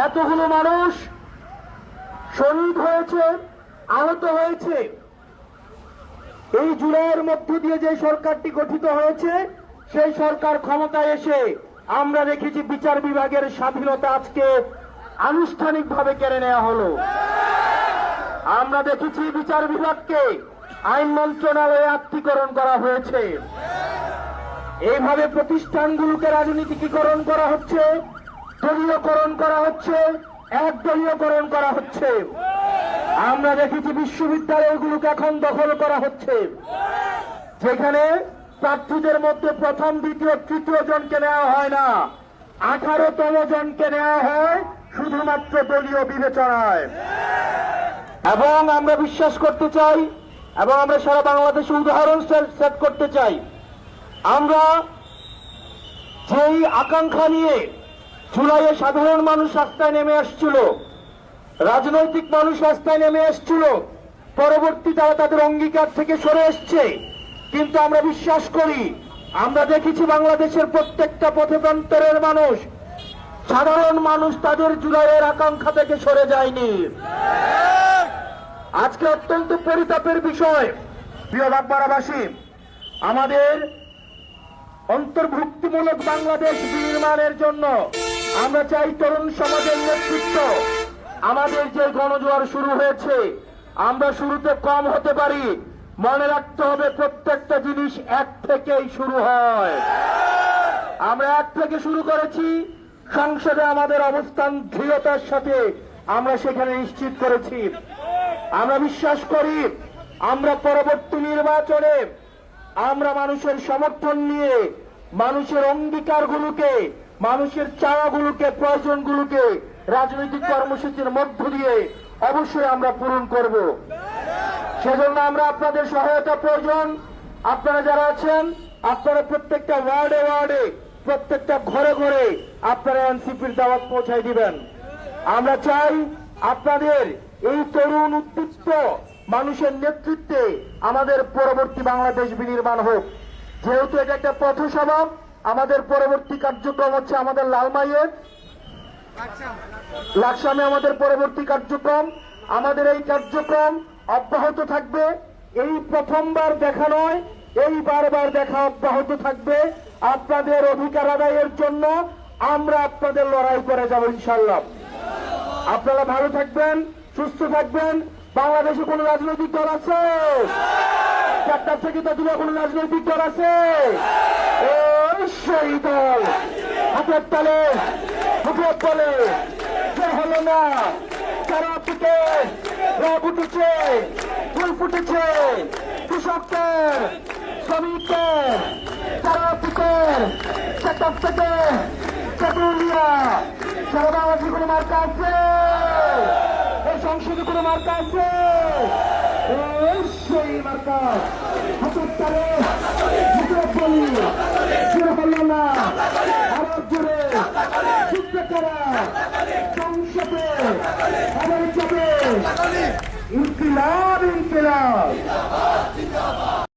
এতগুলো মানুষ শহীদ হয়েছে, আহত হয়েছে। এই জুলাইয়ের মধ্য দিয়ে যে সরকারটি গঠিত হয়েছে, সেই সরকার ক্ষমতায় এসে আমরা দেখেছি বিচার বিভাগের স্বাধীনতা আজকে আনুষ্ঠানিকভাবে কেড়ে নেওয়া হলো। আমরা দেখেছি বিচার বিভাগকে আইন মন্ত্রণালয়ে আত্মীকরণ করা হয়েছে। এইভাবে প্রতিষ্ঠানগুলোকে রাজনীতিকীকরণ করা হচ্ছে, দলীয়করণ করা হচ্ছে, একদলীয়করণ করা হচ্ছে। আমরা দেখেছি বিশ্ববিদ্যালয়গুলোকে এখন দখল করা হচ্ছে, যেখানে প্রার্থীদের মধ্যে প্রথম, দ্বিতীয়, তৃতীয় জনকে নেওয়া হয় না, 18তম জনকে নেওয়া হয় শুধুমাত্র দলীয় বিবেচনায়। এবং আমরা বিশ্বাস করতে চাই এবং আমরা সারা বাংলাদেশে উদাহরণ সেট করতে চাই, আমরা যেই আকাঙ্ক্ষা নিয়ে জুলাইয়ে সাধারণ মানুষ রাস্তায় নেমে আসছিল, রাজনৈতিক মানুষ রাস্তায় নেমে আসছিল, পরবর্তী তারা তাদের অঙ্গীকার থেকে সরে এসছে। কিন্তু আমরা বিশ্বাস করি, আমরা দেখেছি বাংলাদেশের প্রত্যেকটা পথপ্রান্তরের মানুষ, সাধারণ মানুষ তাদের জুলাইয়ের আকাঙ্ক্ষা থেকে সরে যায়নি। আজকে অত্যন্ত পরিতাপের বিষয়, প্রিয় বাগমারাবাসী, আমাদের অন্তর্ভুক্তিমূলক বাংলাদেশ বিনির্মাণের জন্য আমরা চাই তরুণ সমাজের নেতৃত্ব। আমাদের যে গণজোয়ার শুরু হয়েছে, আমরা শুরুতে কম হতে পারি, মনে রাখতে হবে প্রত্যেকটা জিনিস এক থেকেই শুরু হয়। আমরা এক থেকে শুরু করেছি, সংসদে আমাদের অবস্থান দৃঢ়তার সাথে আমরা সেখানে নিশ্চিত করেছি। আমরা বিশ্বাস করি, আমরা পরবর্তী নির্বাচনে আমরা মানুষের সমর্থন নিয়ে মানুষের অঙ্গীকারগুলোকে, মানুষের চাওয়াগুলোকে, প্রয়োজনগুলোকে রাজনৈতিক কর্মসূচির মধ্য দিয়ে অবশ্যই আমরা পূরণ করব। সেজন্য আমরা আপনাদের সহায়তা প্রয়োজন। আপনারা যারা আছেন, আপনারা প্রত্যেকটা ওয়ার্ডে ওয়ার্ডে, প্রত্যেকটা ঘরে ঘরে আপনারা এনসিপির দাওয়াত পৌঁছায় দিবেন। আমরা চাই আপনাদের এই তরুণ উদ্দীপ্ত মানুষের নেতৃত্বে আমাদের পরবর্তী বাংলাদেশ বিনির্মাণ হোক। যেহেতু এটা একটা পথসভা, আমাদের পরবর্তী কার্যক্রম হচ্ছে আমাদের লালমাইয়ে লাকসামে আমাদের পরবর্তী কার্যক্রম। আমাদের এই কার্যক্রম অব্যাহত থাকবে। এই প্রথমবার দেখা নয়, এই বারবার দেখা অব্যাহত থাকবে। আপনাদের অধিকার আদায়ের জন্য আমরা আপনাদের লড়াই করে যাব ইনশাআল্লাহ। আপনারা ভালো থাকবেন, সুস্থ থাকবেন। বাংলাদেশে কোন রাজনৈতিক দল আছে? চারটার থেকে তো দূরে কোন রাজনৈতিক দল আছে? সেই দল হাতের তালে হুকুমত বলে যে হলো না, তারা থেকে রব উঠেছে, ফুল ফুটেছে, কৃষকদের, শ্রমিকদের, তারা থেকে সেক্টর থেকে চাকুলিয়া, সারা বাংলাদেশে কোনো মার্কা আছে? এই সংসদে কোনো মার্কা আছে? সেই মার্কা হাতের তালে হুকুমত বলি জোরে হলো না, আরো জোরে চিত্রকারা সংসদে আবার যাবে ইনকিলাব ইনকিলাব।